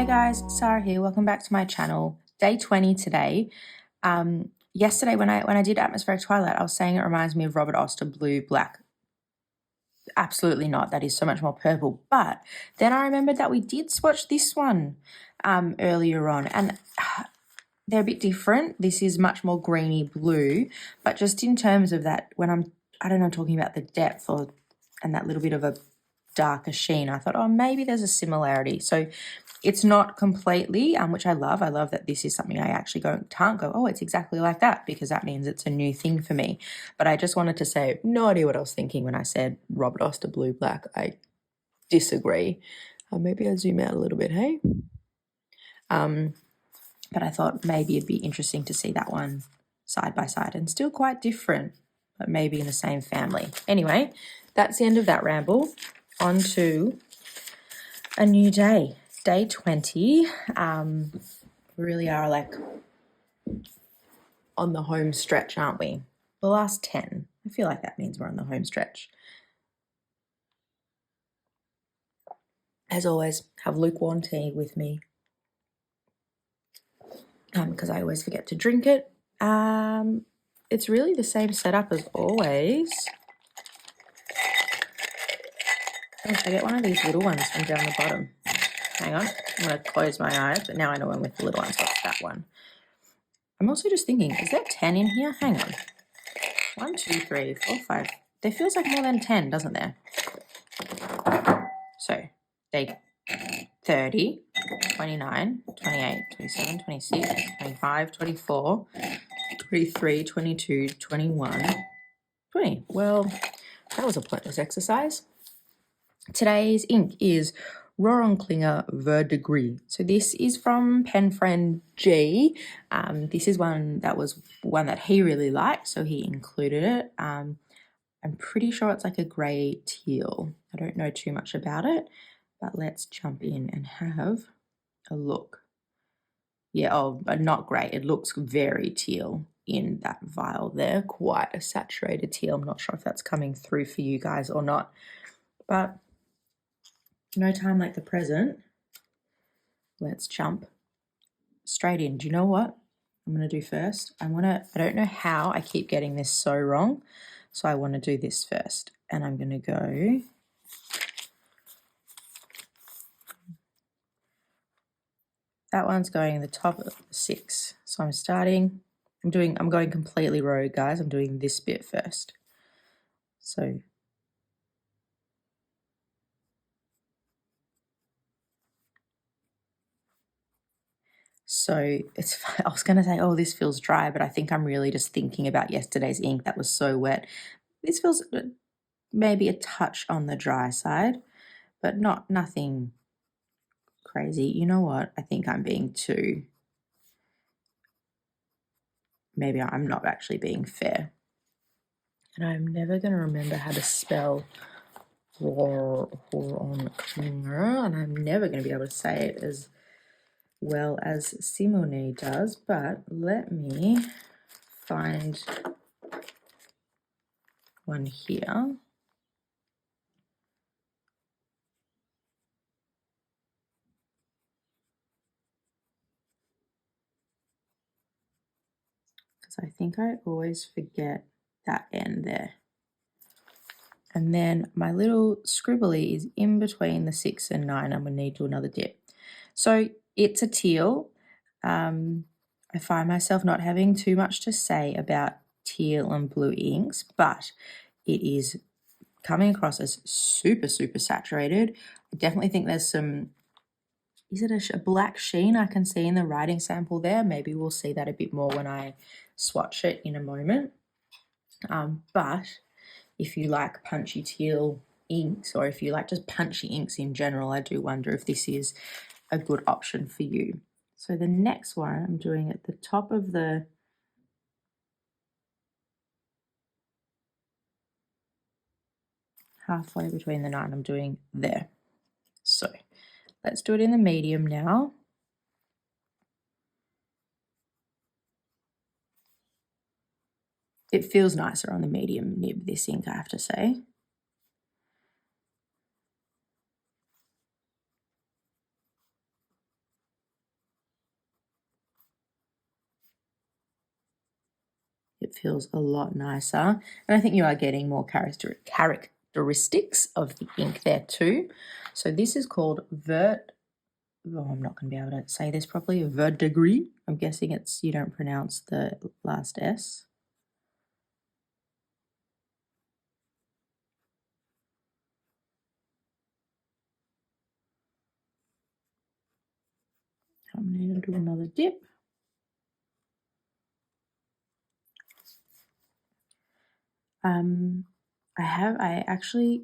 Hey guys, Sarah here. Welcome back to my channel. Day 20 today. Yesterday when I did Atmospheric Twilight, I was saying it reminds me of Robert Oster Blue Black. Absolutely not. That is so much more purple. But then I remembered that we did swatch this one earlier on, and they're a bit different. This is much more greeny blue, but just in terms of that, when I don't know, talking about the depth and that little bit of a darker sheen, I thought, oh, maybe there's a similarity. So it's not completely, which I love. I love that this is something I actually can't go, oh, it's exactly like that, because that means it's a new thing for me. But I just wanted to say, no idea what I was thinking when I said Robert Oster Blue Black. I disagree. Maybe I'll zoom out a little bit, hey? But I thought maybe it'd be interesting to see that one side by side, and still quite different, but maybe in the same family. Anyway, that's the end of that ramble. On to a new day. Day 20. We really are like on the home stretch, aren't we? The last 10. I feel like that means we're on the home stretch. As always, have lukewarm tea with me, because I always forget to drink it. It's really the same setup as always. Oh, I get one of these little ones from down the bottom. Hang on, I'm going to close my eyes, but now I know I'm with the little ones. What's that one? I'm also just thinking, is there 10 in here? Hang on. 1, 2, 3, 4, 5. There feels like more than 10, doesn't there? So, day 30, 29, 28, 27, 26, 25, 24, 23, 22, 21, 20. Well, that was a pointless exercise. Today's ink is Rohrer Klingner Verdigris. So this is from pen friend G. This is one that he really liked, so he included it. I'm pretty sure it's like a grey teal. I don't know too much about it, but let's jump in and have a look. Yeah, but not grey. It looks very teal in that vial there. Quite a saturated teal. I'm not sure if that's coming through for you guys or not, but no time like the present. Let's jump straight in. Do you know what I'm going to do first? I don't know how I keep getting this so wrong, so I want to do this first. And I'm going to go that one's going the top of the 6. So I'm going completely rogue, guys. I'm doing this bit first. So I was going to say, oh, this feels dry, but I think I'm really just thinking about yesterday's ink that was so wet. This feels maybe a touch on the dry side, but nothing crazy. You know what? I think I'm being maybe I'm not actually being fair. And I'm never going to remember how to spell Rohrer on Klingner, and I'm never going to be able to say it as well as Simone does, but let me find one here. Because I think I always forget that end there. And then my little scribbly is in between the 6 and 9. I'm going to need to do another dip. So it's a teal. I find myself not having too much to say about teal and blue inks, but it is coming across as super, super saturated. I definitely think there's some, is it a black sheen I can see in the writing sample there? Maybe we'll see that a bit more when I swatch it in a moment. But if you like punchy teal inks, or if you like just punchy inks in general, I do wonder if this is a good option for you. So the next one I'm doing at the top of the halfway between the 9, I'm doing there. So let's do it in the medium now. It feels nicer on the medium nib, this ink, I have to say. it feels a lot nicer. And I think you are getting more characteristics of the ink there too. So this is called I'm not going to be able to say this properly. Verdigris. I'm guessing you don't pronounce the last S. I'm going to do another dip. I actually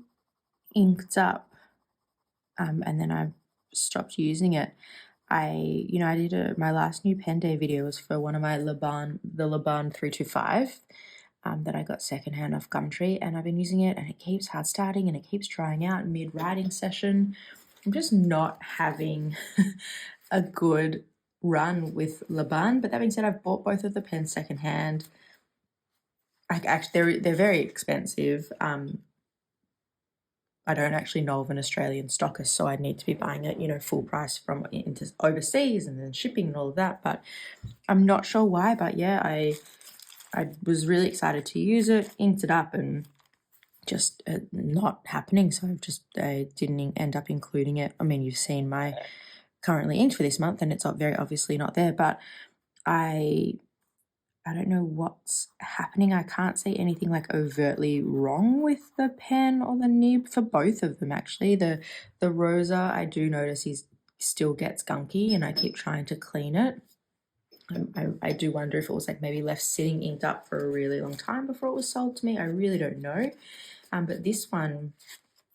inked up, and then I stopped using it. I did my last new pen day video was for one of my the Laban 325 that I got secondhand off Gumtree, and I've been using it, and it keeps hard starting and it keeps drying out mid writing session. I'm just not having a good run with Laban, but that being said, I've bought both of the pens secondhand. They're very expensive. I don't actually know of an Australian stockist, so I need to be buying it, full price from into overseas and then shipping and all of that. But I'm not sure why. But yeah, I was really excited to use it, inked it up, and just not happening. So I didn't end up including it. I mean, you've seen my currently inked for this month, and it's very obviously not there. But I don't know what's happening. I can't see anything like overtly wrong with the pen or the nib for both of them actually. The Rohrer, I do notice he still gets gunky, and I keep trying to clean it. I do wonder if it was like maybe left sitting inked up for a really long time before it was sold to me. I really don't know. But this one,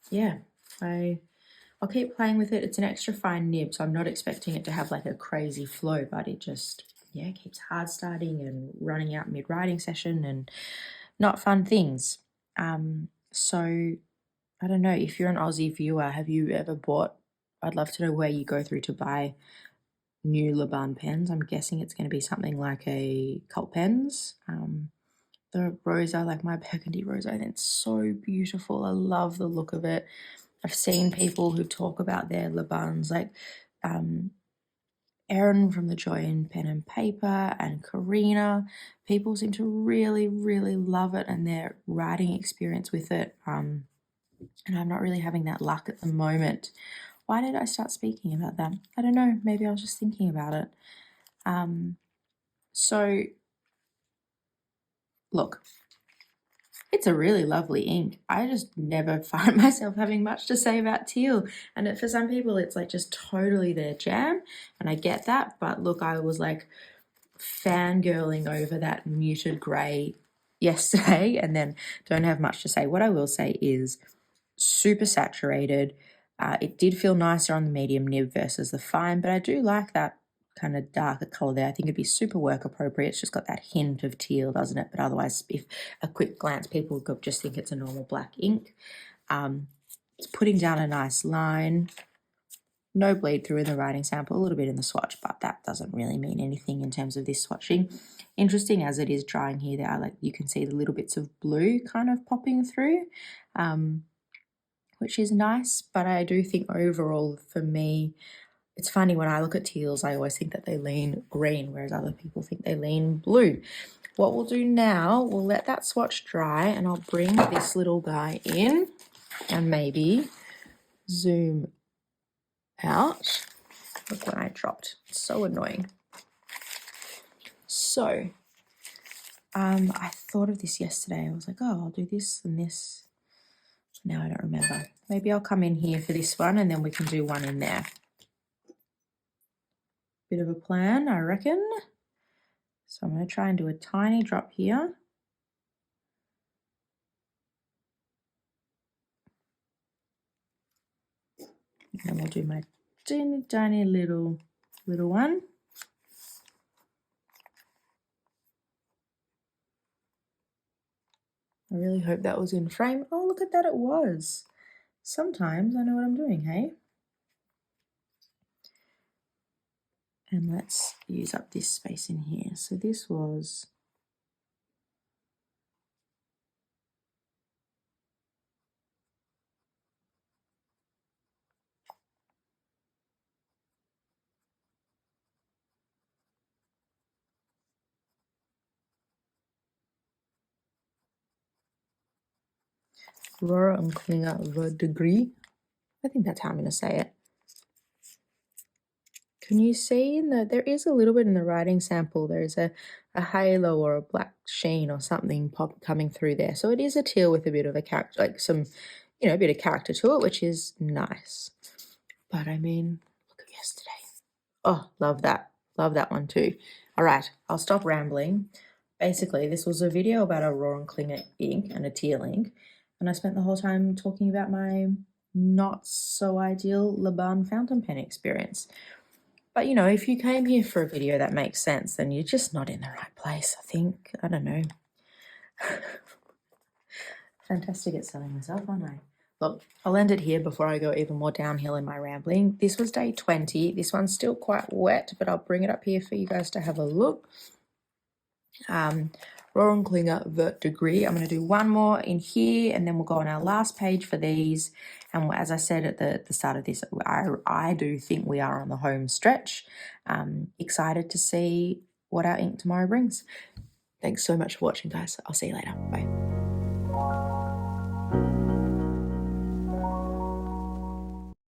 yeah, I'll keep playing with it. It's an extra fine nib, so I'm not expecting it to have like a crazy flow, but it just keeps hard starting and running out mid writing session and not fun things. So I don't know, if you're an Aussie viewer, have you ever bought? I'd love to know where you go through to buy new Laban pens. I'm guessing it's going to be something like a Cult Pens. The Rohrer, like my burgundy Rohrer, I think it's so beautiful. I love the look of it. I've seen people who talk about their Labans, like Erin from the Joy in Pen and Paper and Karina. People seem to really, really love it and their writing experience with it. And I'm not really having that luck at the moment. Why did I start speaking about that? I don't know. Maybe I was just thinking about it. So, look, it's a really lovely ink. I just never find myself having much to say about teal. And for some people, it's like just totally their jam. And I get that. But look, I was like fangirling over that muted grey yesterday and then don't have much to say. What I will say is super saturated. It did feel nicer on the medium nib versus the fine, but I do like that kind of darker colour there. I think it'd be super work appropriate. It's just got that hint of teal, doesn't it? But otherwise, if a quick glance, people could just think it's a normal black ink. It's putting down a nice line. No bleed through in the writing sample, a little bit in the swatch, but that doesn't really mean anything in terms of this swatching. Interesting as it is drying here, there are you can see the little bits of blue kind of popping through, which is nice. But I do think overall for me, it's funny when I look at teals, I always think that they lean green, whereas other people think they lean blue. What we'll do now, we'll let that swatch dry and I'll bring this little guy in and maybe zoom out. Look what I dropped. It's so annoying. So, I thought of this yesterday. I was like, oh, I'll do this and this. Now I don't remember. Maybe I'll come in here for this one and then we can do one in there. Bit of a plan, I reckon. So I'm going to try and do a tiny drop here. And then we'll do my tiny little one. I really hope that was in frame. Oh, look at that, it was. Sometimes I know what I'm doing, hey? And let's use up this space in here. So this was Rohrer and Klingner Verdigris. I think that's how I'm going to say it. Can you see there is a little bit in the writing sample, there's a halo or a black sheen or something coming through there. So it is a teal with a bit of a character, like some, a bit of character to it, which is nice. But I mean, look at yesterday. Oh, love that. Love that one too. All right, I'll stop rambling. Basically, this was a video about a Rohrer and Klingner ink and a teal ink, and I spent the whole time talking about my not so ideal Laban fountain pen experience. But, if you came here for a video that makes sense, then you're just not in the right place, I think. I don't know. Fantastic at selling myself, aren't I? Look, I'll end it here before I go even more downhill in my rambling. This was day 20. This one's still quite wet, but I'll bring it up here for you guys to have a look. Rohrer and Klingner Verdigris. I'm going to do one more in here, and then we'll go on our last page for these. And as I said at the start of this, I do think we are on the home stretch. Excited to see what our ink tomorrow brings. Thanks so much for watching, guys. I'll see you later. Bye.